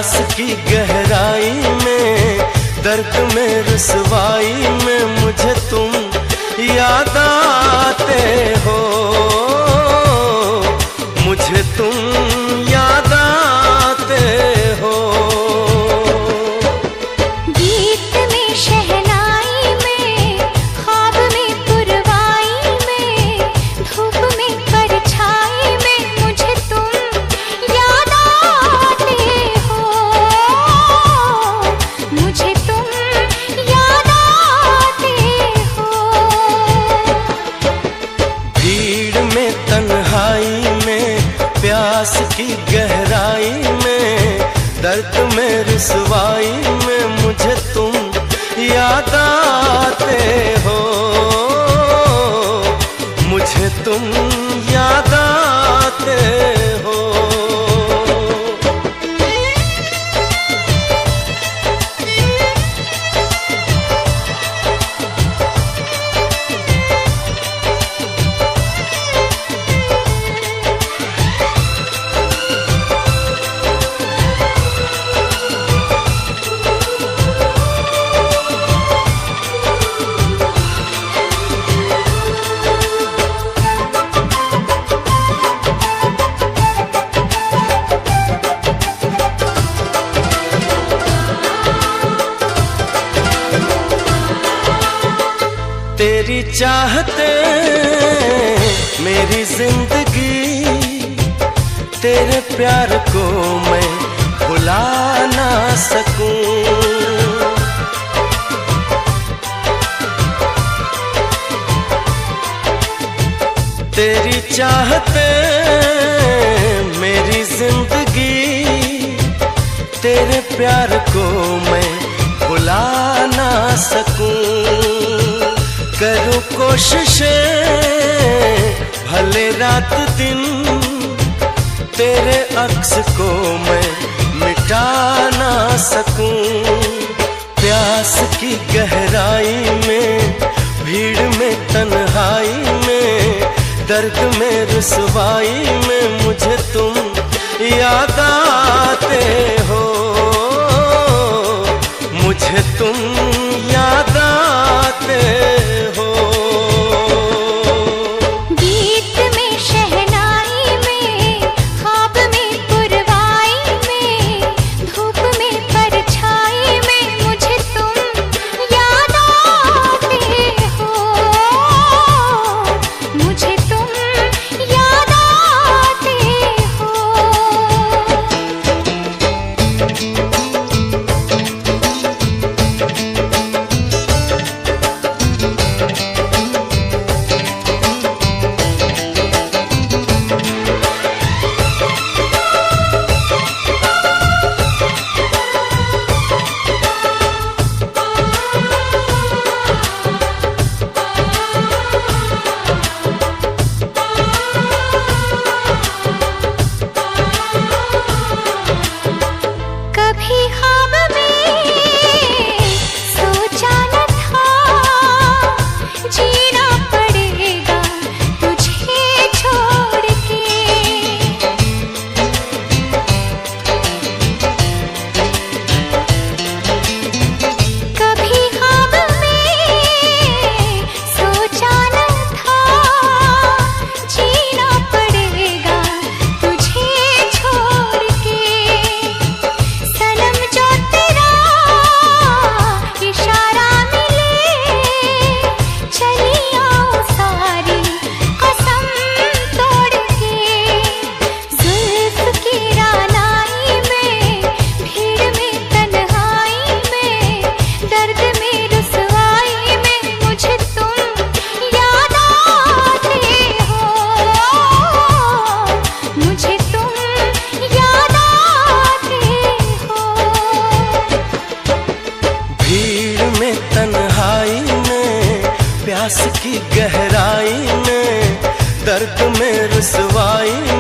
प्यास की गहराई में, दर्द में रुसवाई में मुझे तुम याद आते हो, मुझे तुम याद आते हो। गीत में शहनाई में, ख्वाब में पुरवाई में, धूप में परछाई में मुझे तुम याद आते हो, मुझे तुम याद आते हो। भीड़ में तन्हाई में, प्यास की गहराई में, दर्द में रुसवाई में मुझे तुम याद आते हो, मुझे तुम याद आते हो। तेरी चाहते मेरी जिंदगी, तेरे प्यार को मैं भुला ना सकूं। तेरी चाहते मेरी जिंदगी, तेरे प्यार को मैं भुला ना सकूं। करूं कोशिशें भले रात दिन, तेरे अक्स को मैं मिटा ना सकूं। प्यास की गहराई में, भीड़ में तन्हाई में, दर्द में रुसवाई में मुझे तुम याद आते हो, मुझे तुम याद आते हो। गीत में शहनाई में, ख्वाब में पुरवाई में, धूप में परछाई में मुझे तुम याद आते हो, मुझे तुम याद आते हो। कभी ख्वाब में सोचा न था, जीना पड़ेगा तुझे छोड़ के। कभी ख्वाब में सोचा न था, जीना पड़ेगा तुझे छोड़ के। सनम जो तेरा इशारा मिले, चली आऊं सारी कसम तोड़ के। जुल्फ की रानाई में, भीड़ में तन्हाई में, दर्द में रुसवाई में मुझे तुम याद आते हो, मुझे तुम याद आते हो। भीड़ में तन्हाई में, प्यास की गहराई में, दर्द में रुसवाई